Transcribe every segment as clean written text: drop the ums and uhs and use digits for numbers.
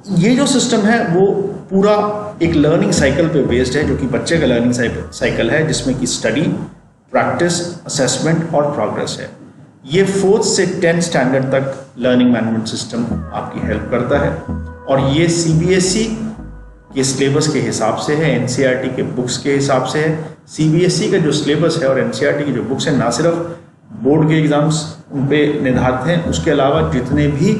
ये जो सिस्टम है वो पूरा एक लर्निंग साइकिल पे बेस्ड है, जो कि बच्चे का लर्निंग साइकिल है, जिसमें कि स्टडी, प्रैक्टिस, असेसमेंट और प्रोग्रेस है। ये 4th से 10th स्टैंडर्ड तक लर्निंग मैनेजमेंट सिस्टम आपकी हेल्प करता है, और ये CBSE के सिलेबस के हिसाब से है, NCERT के बुक्स के हिसाब से है। CBSE का जो सिलेबस है और NCERT की जो बुक्स है, ना सिर्फ बोर्ड के एग्जाम्स उन पे निर्धारित हैं, उसके अलावा जितने भी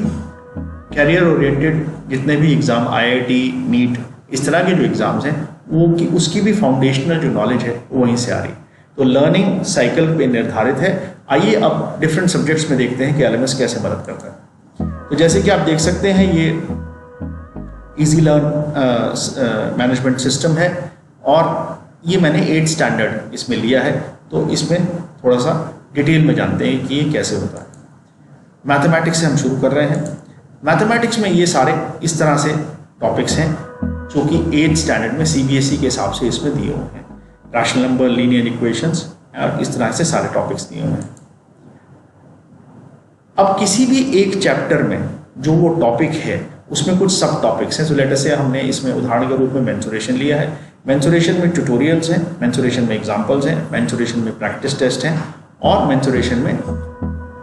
कैरियर ओरिएंटेड जितने भी एग्ज़ाम, IIT, नीट, इस तरह के जो एग्ज़ाम्स हैं, वो की उसकी भी फाउंडेशनल जो नॉलेज है वो वहीं से आ रही है। तो लर्निंग साइकिल पे निर्धारित है। आइए अब डिफरेंट सब्जेक्ट्स में देखते हैं कि LMS कैसे मदद करता है। तो जैसे कि आप देख सकते हैं, ये इजी लर्न मैनेजमेंट सिस्टम है, और ये मैंने 8th स्टैंडर्ड इसमें लिया है। तो इसमें थोड़ा सा डिटेल में जानते हैं कि ये कैसे होता है। मैथमेटिक्स से हम शुरू कर रहे हैं। मैथमेटिक्स में ये सारे इस तरह से टॉपिक्स हैं जो कि 8th स्टैंडर्ड में CBSE के हिसाब से इसमें दिए हुए हैं। रैशनल नंबर, लीनियर इक्वेशंस और इस तरह से सारे टॉपिक्स दिए हुए हैं। अब किसी भी एक चैप्टर में जो वो टॉपिक है उसमें कुछ सब टॉपिक्स हैं। तो लेट अस से हमने इसमें उदाहरण के रूप में मेंसुरेशन लिया है। मेंसुरेशन में ट्यूटोरियल्स हैं, मेंसुरेशन में एग्जांपल्स हैं, मेंसुरेशन में प्रैक्टिस टेस्ट हैं, और मेंसुरेशन में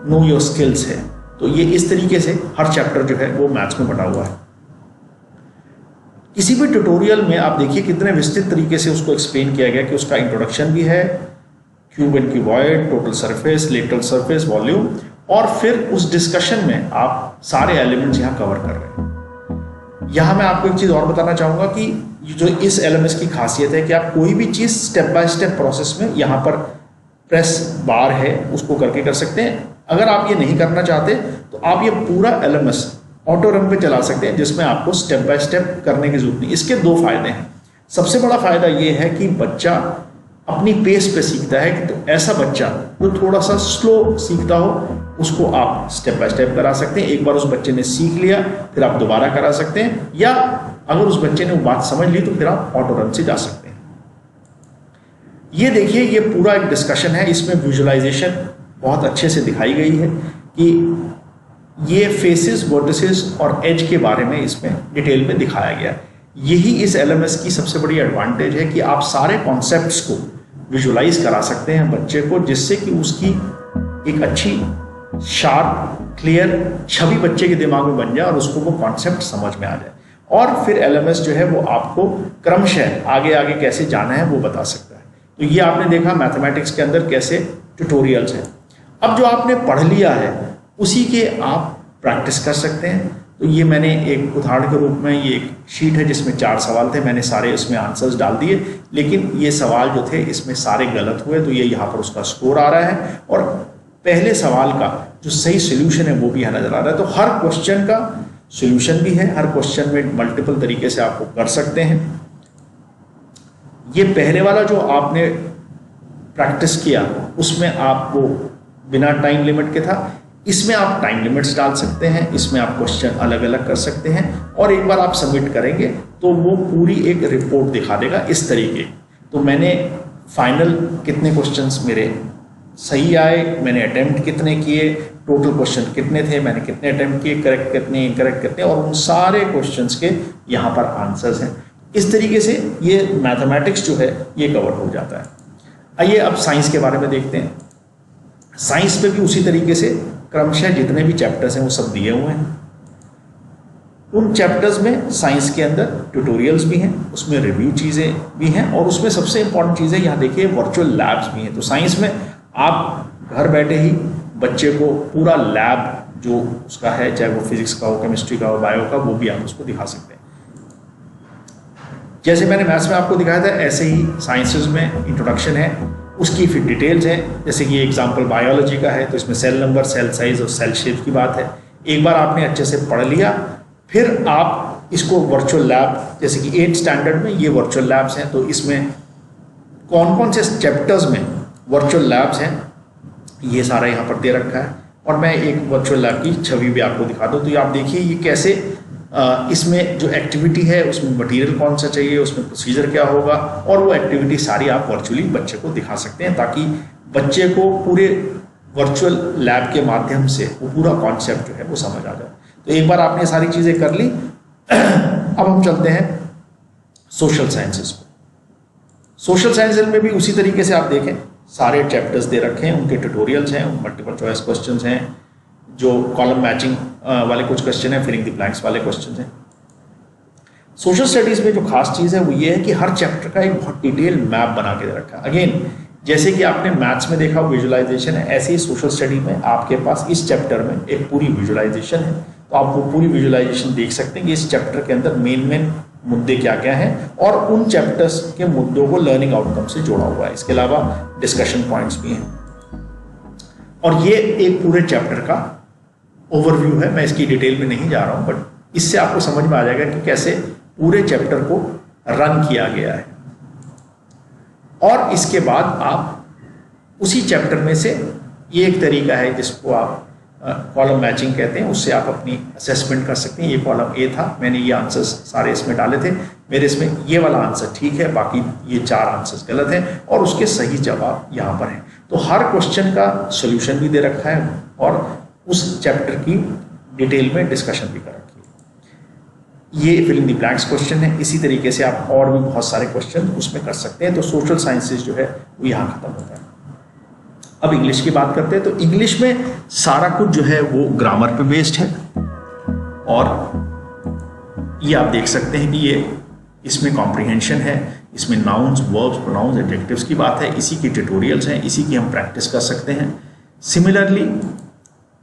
नो योर स्किल्स है। तो ये इस तरीके से हर चैप्टर जो है वो मैथ्स में बटा हुआ है। किसी भी ट्यूटोरियल में आप देखिए कितने विस्तृत तरीके से उसको एक्सप्लेन किया गया कि उसका इंट्रोडक्शन भी है, cube and cuboid, total surface, lateral surface, volume, और फिर उस डिस्कशन में आप सारे एलिमेंट्स यहाँ कवर कर रहे हैं। यहाँ मैं आपको एक चीज़ और बताना चाहूँगा कि जो इस LMS की खासियत है कि आप कोई भी चीज़ स्टेप बाय स्टेप प्रोसेस में यहाँ पर प्रेस बार है उसको करके कर सकते हैं। अगर आप ये नहीं करना चाहते तो आप ये पूरा LMS ऑटो रन पे चला सकते हैं, जिसमें आपको स्टेप बाय स्टेप करने की जरूरत नहीं। इसके 2 फायदे हैं। सबसे बड़ा फायदा ये है कि बच्चा अपनी पेस पे सीखता है, कि तो ऐसा बच्चा जो थोड़ा सा स्लो सीखता हो उसको आप स्टेप बाय स्टेप करा सकते हैं। एक बार उस बच्चे ने सीख लिया फिर आप दोबारा करा सकते हैं, या अगर उस बच्चे ने वो बात समझ ली तो फिर आप ऑटो रन से जा सकते हैं। ये देखिए, ये पूरा एक डिस्कशन है। इसमें विजुअलाइजेशन बहुत अच्छे से दिखाई गई है कि ये फेसेस, वर्टिसेस और एज के बारे में इसमें डिटेल में दिखाया गया है। यही इस LMS की सबसे बड़ी एडवांटेज है कि आप सारे कॉन्सेप्ट्स को विजुअलाइज करा सकते हैं बच्चे को, जिससे कि उसकी एक अच्छी शार्प क्लियर छवि बच्चे के दिमाग में बन जाए और उसको वो कॉन्सेप्ट समझ में आ जाए। और फिर LMS जो है वो आपको क्रमशः आगे आगे कैसे जाना है वो बता सकता है। तो ये आपने देखा मैथमेटिक्स के अंदर कैसे ट्यूटोरियल्स हैं। अब जो आपने पढ़ लिया है उसी के आप प्रैक्टिस कर सकते हैं। तो ये मैंने एक उदाहरण के रूप में, ये एक शीट है जिसमें 4 सवाल थे, मैंने सारे उसमें आंसर्स डाल दिए, लेकिन ये सवाल जो थे इसमें सारे गलत हुए, तो ये यहाँ पर उसका स्कोर आ रहा है। और पहले सवाल का जो सही सोल्यूशन है वो भी यहाँ नजर आ रहा है। तो हर क्वेश्चन का सोल्यूशन भी है, हर क्वेश्चन में मल्टीपल तरीके से आपको कर सकते हैं। ये पहले वाला जो आपने प्रैक्टिस किया उसमें आपको बिना टाइम लिमिट के था, इसमें आप टाइम लिमिट्स डाल सकते हैं, इसमें आप क्वेश्चन अलग अलग कर सकते हैं, और एक बार आप सबमिट करेंगे तो वो पूरी एक रिपोर्ट दिखा देगा इस तरीके। तो मैंने फाइनल कितने क्वेश्चंस मेरे सही आए, मैंने अटेम्प्ट कितने किए, टोटल क्वेश्चन कितने थे, मैंने कितने अटेम्प्ट किए, करेक्ट कितने, इनकरेक्ट कितने, और उन सारे क्वेश्चंस के यहाँ पर आंसर्स हैं। इस तरीके से ये मैथमेटिक्स जो है ये कवर हो जाता है। आइए अब साइंस के बारे में देखते हैं। साइंस पे भी उसी तरीके से क्रमशः जितने भी चैप्टर्स हैं वो सब दिए हुए हैं। उन चैप्टर्स में साइंस के अंदर ट्यूटोरियल्स भी हैं, उसमें रिव्यू चीज़ें भी हैं, और उसमें सबसे इंपॉर्टेंट चीज़ है यहाँ देखिए वर्चुअल लैब्स भी हैं। तो साइंस में आप घर बैठे ही बच्चे को पूरा लैब जो उसका है, चाहे वो फिजिक्स का हो, केमिस्ट्री का हो, बायो का, वो भी आप उसको दिखा सकते हैं। जैसे मैंने मैथ्स में आपको दिखाया था ऐसे ही साइंसेज में इंट्रोडक्शन है, उसकी फिर डिटेल्स हैं। जैसे कि ये एग्जांपल बायोलॉजी का है तो इसमें सेल नंबर, सेल साइज और सेल शेप की बात है। एक बार आपने अच्छे से पढ़ लिया फिर आप इसको वर्चुअल लैब, जैसे कि 8th स्टैंडर्ड में ये वर्चुअल लैब्स हैं, तो इसमें कौन कौन से चैप्टर्स में वर्चुअल लैब्स हैं ये सारा यहाँ पर दे रखा है। और मैं एक वर्चुअल लैब की छवि भी आपको दिखा दूँ। तो ये आप देखिए ये कैसे इसमें जो एक्टिविटी है उसमें मटेरियल कौन सा चाहिए, उसमें प्रोसीजर क्या होगा, और वो एक्टिविटी सारी आप वर्चुअली बच्चे को दिखा सकते हैं, ताकि बच्चे को पूरे वर्चुअल लैब के माध्यम से वो पूरा कॉन्सेप्ट जो है वो समझ आ जाए। तो एक बार आपने सारी चीज़ें कर ली, अब हम चलते हैं सोशल साइंसेस पे। सोशल साइंसेस में भी उसी तरीके से आप देखें, सारे चैप्टर्स दे रखे हैं, उनके ट्यूटोरियल्स हैं, मल्टीपल चॉइस क्वेश्चंस हैं, जो कॉलम मैचिंग वाले कुछ क्वेश्चन हैं, फिलिंग द ब्लैंक्स वाले क्वेश्चन हैं। सोशल स्टडीज में जो खास चीज़ है वो ये है कि हर चैप्टर का एक बहुत डिटेल मैप बना के दे रखा है। अगेन, जैसे कि आपने मैथ्स में देखा विजुअलाइजेशन है, ऐसे ही सोशल स्टडी में आपके पास इस चैप्टर में एक पूरी विजुअलाइजेशन है। तो आप वो पूरी विजुअलाइजेशन देख सकते हैं कि इस चैप्टर के अंदर मेन मुद्दे क्या क्या हैं, और उन चैप्टर्स के मुद्दों को लर्निंग आउटकम से जोड़ा हुआ है। इसके अलावा डिस्कशन पॉइंट्स भी हैं, और ये एक पूरे चैप्टर का ओवरव्यू है। मैं इसकी डिटेल में नहीं जा रहा हूं, बट इससे आपको समझ में आ जाएगा कि कैसे पूरे चैप्टर को रन किया गया है। और इसके बाद आप उसी चैप्टर में से, ये एक तरीका है जिसको आप कॉलम मैचिंग कहते हैं, उससे आप अपनी असेसमेंट कर सकते हैं। ये कॉलम ए था, मैंने ये आंसर्स सारे इसमें डाले थे, मेरे इसमें ये वाला आंसर ठीक है, बाकी ये 4 आंसर्स गलत हैं, और उसके सही जवाब यहाँ पर हैं। तो हर क्वेश्चन का सोल्यूशन भी दे रखा है, और उस चैप्टर की डिटेल में डिस्कशन भी कर रखी है। ये फिलिंग द ब्लैंक्स क्वेश्चन है। इसी तरीके से आप और भी बहुत सारे क्वेश्चन उसमें कर सकते हैं। तो सोशल साइंसेज जो है वो यहाँ खत्म होता है। अब इंग्लिश की बात करते हैं। तो इंग्लिश में सारा कुछ जो है वो ग्रामर पे बेस्ड है, और ये आप देख सकते हैं कि ये इसमें कॉम्प्रिहेंशन है, इसमें नाउन्स, वर्ब्स, प्रोनाउंस, एडजेक्टिव्स की बात है, इसी की ट्यूटोरियल्स हैं, इसी की हम प्रैक्टिस कर सकते हैं। सिमिलरली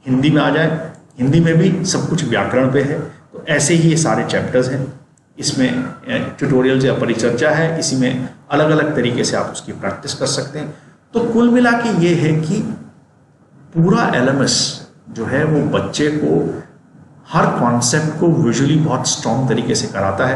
हिंदी में आ जाए, हिंदी में भी सब कुछ व्याकरण पे है। तो ऐसे ही ये सारे चैप्टर्स हैं, इसमें ट्यूटोरियल्स या परिचर्चा है, इसी में अलग अलग तरीके से आप उसकी प्रैक्टिस कर सकते हैं। तो कुल मिला के ये है कि पूरा LMS जो है वो बच्चे को हर कॉन्सेप्ट को विजुअली बहुत स्ट्रॉन्ग तरीके से कराता है।